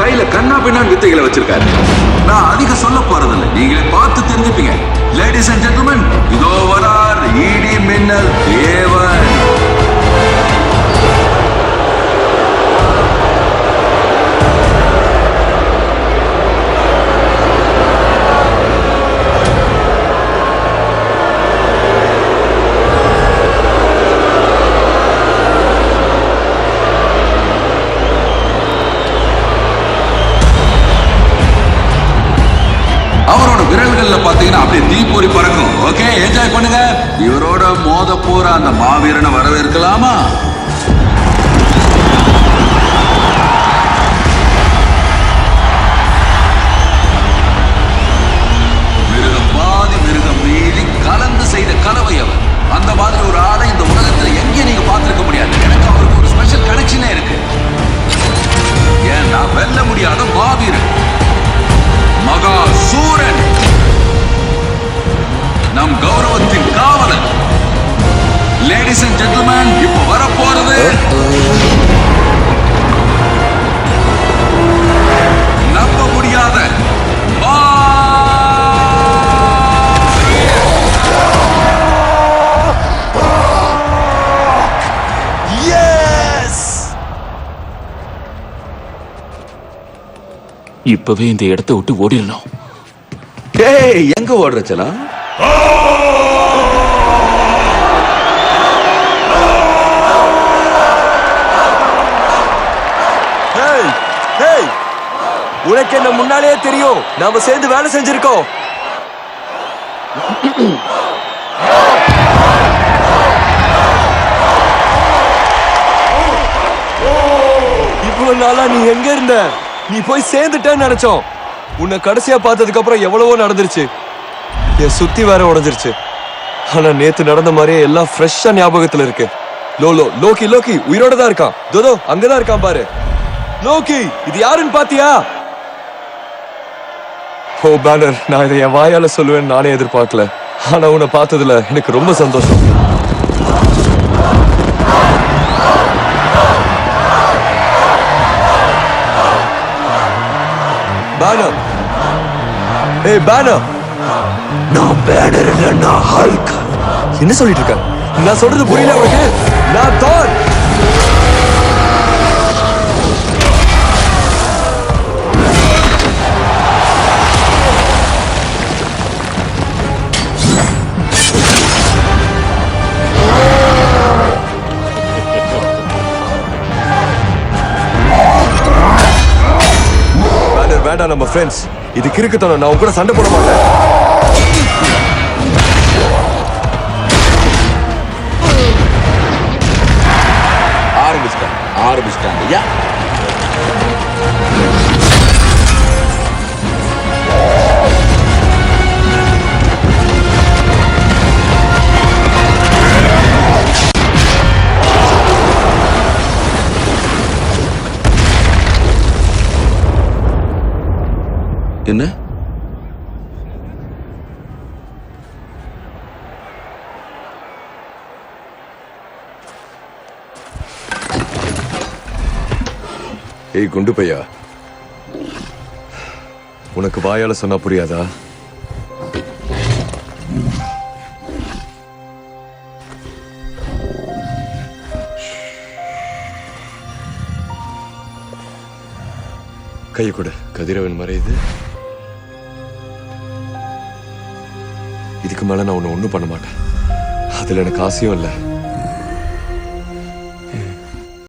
கையில கண்ணா பின்னான் வித்தைகளை வச்சிருக்காரு. நான் அதிக சொல்ல போறதில்லை, நீங்களே பார்த்து தெரிஞ்சுப்பீங்க. லேடிஸ் அண்ட் ஜென்டில்மேன், இதோ வரார் இடி மின்னல் தேவன். அவரோட விரல்கள்ல பாத்தீங்கன்னா அப்படியே தீப்பொறி பறக்கும். ஓகே, என்ஜாய் பண்ணுங்க. இவரோட மோத போற அந்த மாவீரனை வரவேற்கலாமா? மிருகம் பாதி மிருகம் மீறி கலந்து செய்த கலவை அவர். அந்த மாதிரி ஒரு ஆளை இந்த உலகத்துல எங்கேயும் நீங்க பார்த்திருக்க முடியாது. எனக்கு அவருக்கு ஒரு ஸ்பெஷல் கனெக்ஷனே இருக்கு. ஏன்னா வெல்ல முடியாத மாவீரன், மகா சூரன், நம் கௌரவத்தின் காவலன். லேடிஸ் அண்ட் ஜென்டில்மேன், இப்ப வரப்போறது நம்ப முடியாத இப்பவே இந்த இடத்தை விட்டு ஓடிடணும். எங்க ஓடுறச்சலா? உனக்கு என்ன முன்னாலே தெரியும், நாம சேர்ந்து வேலை செஞ்சிருக்கோம். இவ்வளவு நாளா நீ எங்க இருந்த? நீ போய் சேர்ந்துட்டேன்னு நினைச்சோம். உன்னை கடைசியா பார்த்ததுக்கு அப்புறம் எவ்வளவோ நடந்துருச்சு. என் சுத்தி வேற உடஞ்சிருச்சு. ஆனா நேத்து நடந்த மாதிரியே எல்லாம் ஃப்ரெஷ்ஷா ஞாபகத்துல இருக்கு. லோக்கி லோக்கி உயிரோட தான் இருக்கான். தோதோ அங்கதான் இருக்கான் பாரு. லோக்கி, இது யாருன்னு பாத்தியா? ஓ பேனர், நான் இதை என் வாயால சொல்லுவேன்னு நானே எதிர்பார்க்கல. ஆனா உன்னை பார்த்ததுல எனக்கு ரொம்ப சந்தோஷம். பேனர், ஏய் பேனர். நான் பேனர் இல்ல, நான் ஹல்க். என்ன சொல்லிட்டு இருக்க? நான் சொல்றது புரியல உனக்கு? நான் தார். வேண்டாம் நம்ம ஃப்ரெண்ட்ஸ், இது கிறுக்குத்தனம். நான் உன் கூட சண்டை போட மாட்டேன். ஆரம்பிச்சிட்டாங்க. என்ன ஏய் குண்டு பையா, உனக்கு வாயால சொன்னா புரியாதா? கையை கொடு. கதிரவன் மறையுது. இதுக்கு மேல நான் உன்னை ஒண்ணும் பண்ண மாட்டேன். அதுல எனக்கு ஆசையும் இல்லை.